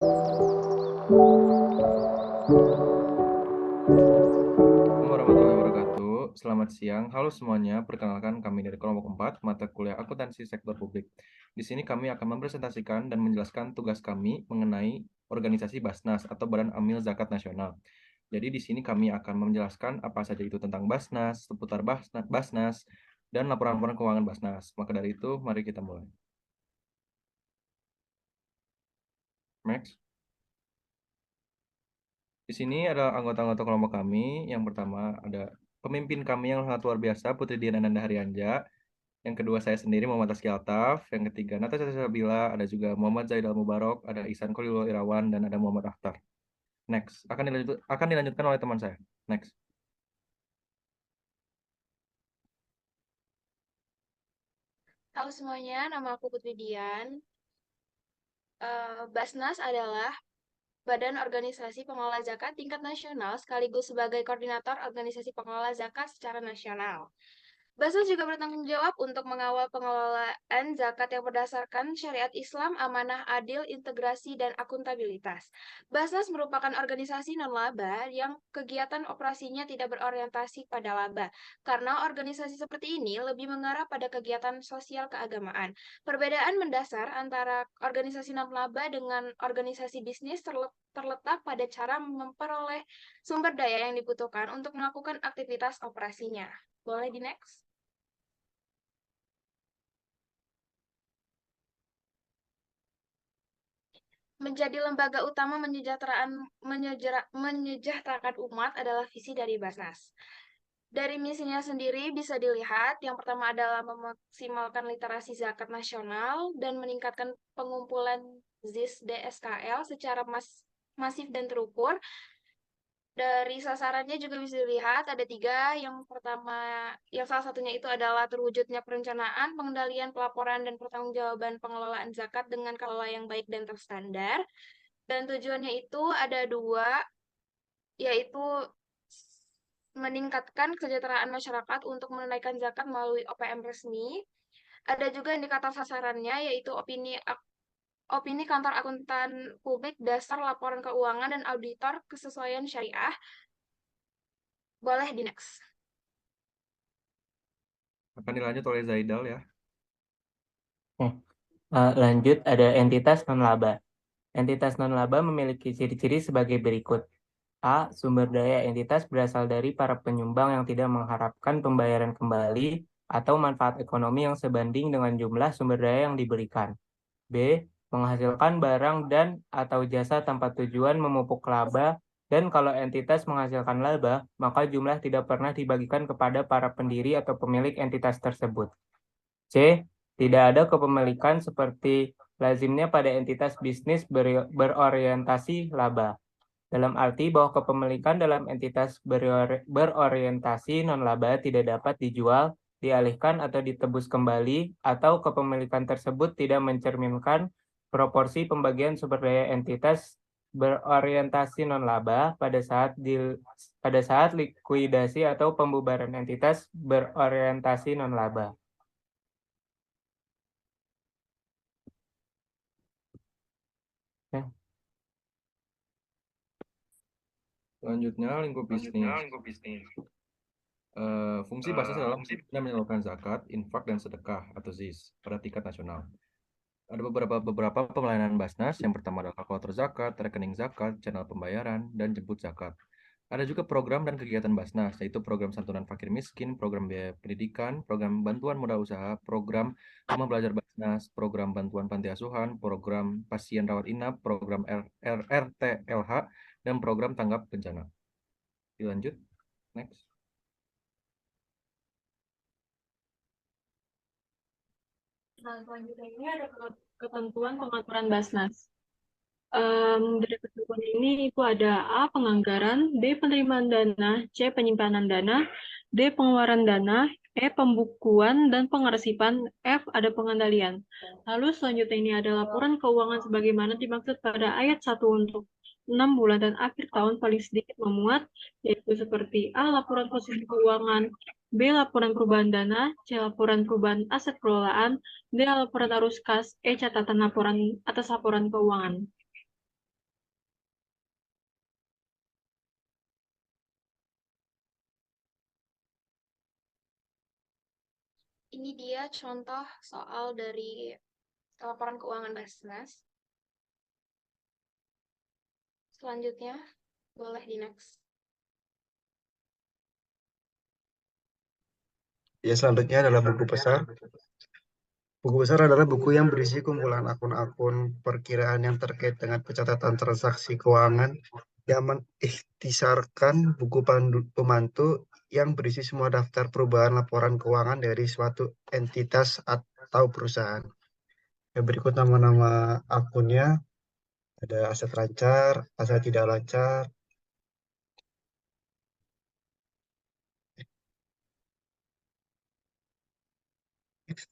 Assalamualaikum warahmatullahi wabarakatuh. Selamat siang. Halo semuanya. Perkenalkan kami dari kelompok 4 mata kuliah akuntansi sektor publik. Di sini kami akan mempresentasikan dan menjelaskan tugas kami mengenai organisasi Basnas atau Badan Amil Zakat Nasional. Jadi di sini kami akan menjelaskan apa saja itu tentang Basnas, seputar Basnas, dan laporan-laporan keuangan Basnas. Maka dari itu, mari kita mulai. Max. Di sini ada anggota-anggota kelompok kami. Yang pertama ada pemimpin kami yang sangat luar biasa, Putri Dian Ananda Haryanja. Yang kedua saya sendiri Muhammad Rizky Altaf. Yang ketiga Natasha Sabila, ada juga Muhammad Zaidal Mubarok, ada Ihsan Khalilul Irawan, dan ada Muhammad Akhtar. Next, akan dilanjutkan oleh teman saya. Next. Halo semuanya, nama aku Putri Dian. Basnas adalah Badan Organisasi Pengelola Zakat tingkat nasional sekaligus sebagai koordinator organisasi pengelola zakat secara nasional. Basnas juga bertanggung jawab untuk mengawal pengelolaan zakat yang berdasarkan syariat Islam, amanah, adil, integrasi, dan akuntabilitas. Basnas merupakan organisasi non-laba yang kegiatan operasinya tidak berorientasi pada laba, karena organisasi seperti ini lebih mengarah pada kegiatan sosial keagamaan. Perbedaan mendasar antara organisasi non-laba dengan organisasi bisnis terletak pada cara memperoleh sumber daya yang dibutuhkan untuk melakukan aktivitas operasinya. Boleh di next? Menjadi lembaga utama menyejahterakan umat adalah visi dari Basnas. Dari misinya sendiri bisa dilihat, yang pertama adalah memaksimalkan literasi zakat nasional dan meningkatkan pengumpulan ZIS DSKL secara masif dan terukur. Dari sasarannya juga bisa dilihat ada 3. Yang pertama, yang salah satunya itu adalah terwujudnya perencanaan, pengendalian, pelaporan, dan pertanggungjawaban pengelolaan zakat dengan kelola yang baik dan terstandar. Dan tujuannya itu ada 2, yaitu meningkatkan kesejahteraan masyarakat untuk menunaikan zakat melalui OPM resmi. Ada juga indikator sasarannya, yaitu opini kantor akuntan publik, dasar laporan keuangan, dan auditor kesesuaian syariah. Boleh di next. Akan dilanjut oleh Zaidal ya. Lanjut, ada entitas non-laba. Entitas non-laba memiliki ciri-ciri sebagai berikut. A. Sumber daya entitas berasal dari para penyumbang yang tidak mengharapkan pembayaran kembali atau manfaat ekonomi yang sebanding dengan jumlah sumber daya yang diberikan. B. Menghasilkan barang dan atau jasa tanpa tujuan memupuk laba, dan kalau entitas menghasilkan laba, maka jumlah tidak pernah dibagikan kepada para pendiri atau pemilik entitas tersebut. C. Tidak ada kepemilikan seperti lazimnya pada entitas bisnis berorientasi laba. Dalam arti bahwa kepemilikan dalam entitas berorientasi non-laba tidak dapat dijual, dialihkan atau ditebus kembali, atau kepemilikan tersebut tidak mencerminkan proporsi pembagian sumber daya entitas berorientasi non-laba pada saat likuidasi atau pembubaran entitas berorientasi non-laba. Selanjutnya, lingkup bisnis. Fungsi Basnas adalah menyalurkan zakat, infak, dan sedekah atau ZIS pada tingkat nasional. Ada beberapa pelayanan Basnas. Yang pertama adalah kalkulator zakat, rekening zakat, channel pembayaran, dan jemput zakat. Ada juga program dan kegiatan Basnas, yaitu program santunan fakir miskin, program biaya pendidikan, program bantuan modal usaha, program rumah belajar Basnas, program bantuan panti asuhan, program pasien rawat inap, program RTLH, dan program tanggap bencana. Dilanjut, next. Nah, selanjutnya ini ada ketentuan pengaturan Basnas. Dari ketentuan ini itu ada A. Penganggaran, B. Penerimaan dana, C. Penyimpanan dana, D. Pengeluaran dana, E. Pembukuan dan pengarsipan, F. Ada pengendalian. Lalu selanjutnya ini ada laporan keuangan sebagaimana dimaksud pada ayat 1 untuk 6 bulan dan akhir tahun paling sedikit memuat, yaitu seperti A. Laporan posisi keuangan, B. Laporan perubahan dana, C. Laporan perubahan aset pengelolaan, D. Laporan arus kas, E. Catatan laporan atas laporan keuangan. Ini dia contoh soal dari laporan keuangan Basnas. Selanjutnya, boleh di next. Ya, selanjutnya adalah buku besar. Buku besar adalah buku yang berisi kumpulan akun-akun perkiraan yang terkait dengan pencatatan transaksi keuangan yang mengikhtisarkan buku pemantu yang berisi semua daftar perubahan laporan keuangan dari suatu entitas atau perusahaan. Ya, berikut nama-nama akunnya. Ada aset lancar, aset tidak lancar. Next.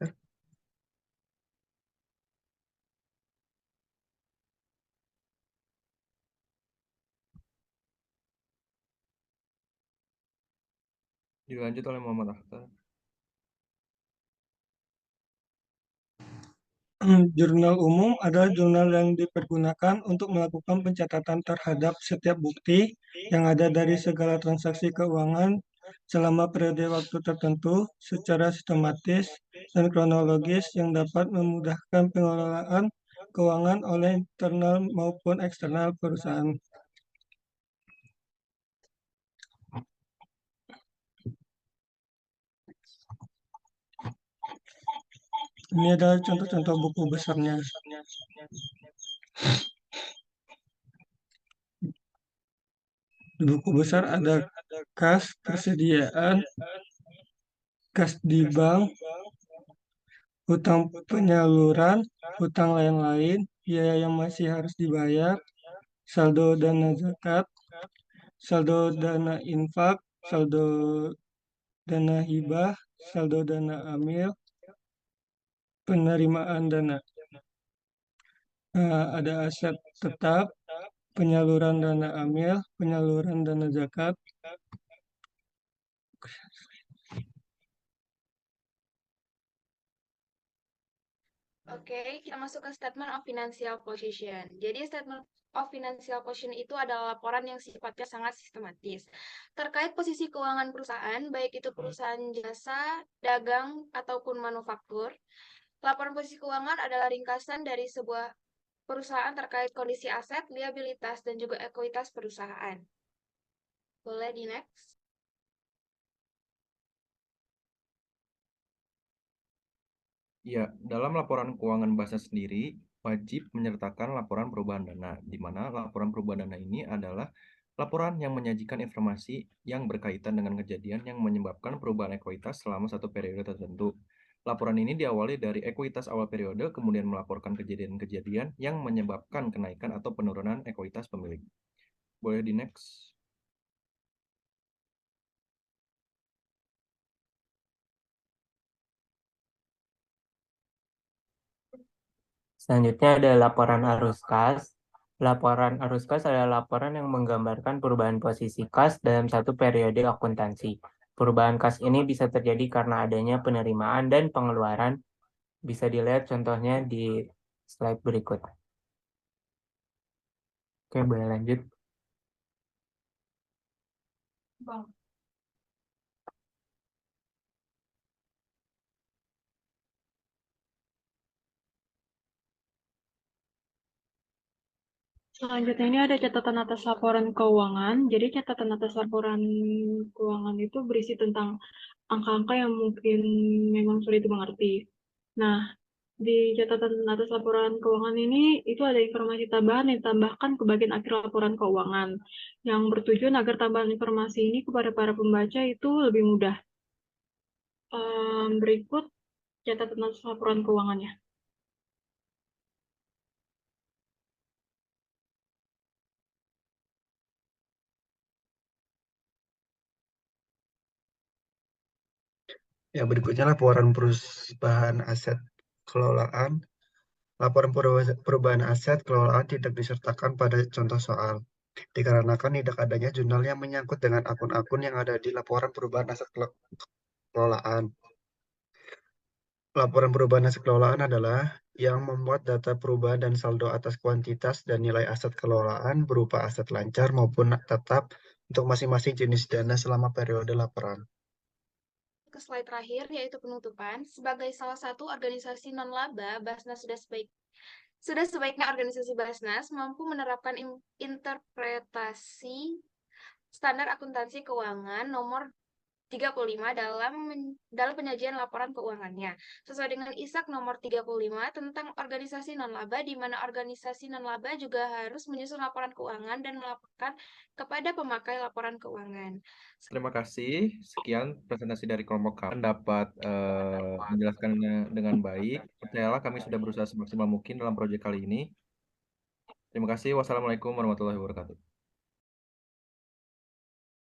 Dilanjut oleh Muhammad Akhtar. Jurnal umum adalah jurnal yang dipergunakan untuk melakukan pencatatan terhadap setiap bukti yang ada dari segala transaksi keuangan selama periode waktu tertentu secara sistematis dan kronologis yang dapat memudahkan pengelolaan keuangan oleh internal maupun eksternal perusahaan. Ini adalah contoh-contoh buku besarnya. Di buku besar ada kas persediaan, kas di bank, hutang penyaluran, hutang lain-lain, biaya yang masih harus dibayar, saldo dana zakat, saldo dana infak, saldo dana hibah, saldo dana amil, penerimaan dana. Ada aset tetap, penyaluran dana amil, penyaluran dana zakat. Oke, kita masuk ke statement of financial position. Jadi statement of financial position itu adalah laporan yang sifatnya sangat sistematis terkait posisi keuangan perusahaan, baik itu perusahaan jasa, dagang, ataupun manufaktur. Laporan posisi keuangan adalah ringkasan dari sebuah perusahaan terkait kondisi aset, liabilitas, dan juga ekuitas perusahaan. Boleh di next. Ya, dalam laporan keuangan Basnas sendiri wajib menyertakan laporan perubahan dana, di mana laporan perubahan dana ini adalah laporan yang menyajikan informasi yang berkaitan dengan kejadian yang menyebabkan perubahan ekuitas selama satu periode tertentu. Laporan ini diawali dari ekuitas awal periode, kemudian melaporkan kejadian-kejadian yang menyebabkan kenaikan atau penurunan ekuitas pemilik. Boleh di next. Selanjutnya ada laporan arus kas. Laporan arus kas adalah laporan yang menggambarkan perubahan posisi kas dalam satu periode akuntansi. Perubahan kas ini bisa terjadi karena adanya penerimaan dan pengeluaran. Bisa dilihat contohnya di slide berikut. Oke, boleh lanjut. Selanjutnya ini ada catatan atas laporan keuangan. Jadi catatan atas laporan keuangan itu berisi tentang angka-angka yang mungkin memang sulit dimengerti. Nah, di catatan atas laporan keuangan ini itu ada informasi tambahan yang ditambahkan ke bagian akhir laporan keuangan yang bertujuan agar tambahan informasi ini kepada para pembaca itu lebih mudah. Berikut catatan atas laporan keuangannya. Yang berikutnya laporan perubahan aset kelolaan. Laporan perubahan aset kelolaan tidak disertakan pada contoh soal, dikarenakan tidak adanya jurnal yang menyangkut dengan akun-akun yang ada di laporan perubahan aset kelolaan. Laporan perubahan aset kelolaan adalah yang memuat data perubahan dan saldo atas kuantitas dan nilai aset kelolaan berupa aset lancar maupun tetap untuk masing-masing jenis dana selama periode laporan. ke slide terakhir, yaitu penutupan. Sebagai salah satu organisasi non-laba, Basnas sudah sebaiknya organisasi Basnas mampu menerapkan interpretasi standar akuntansi keuangan nomor 35 dalam penyajian laporan keuangannya. Sesuai dengan ISAK nomor 35 tentang organisasi non-laba, di mana organisasi non-laba juga harus menyusun laporan keuangan dan melaporkan kepada pemakai laporan keuangan. Terima kasih. Sekian presentasi dari kelompok kami. Dapat menjelaskannya dengan baik. Percayalah kami sudah berusaha semaksimal mungkin dalam proyek kali ini. Terima kasih. Wassalamualaikum warahmatullahi wabarakatuh.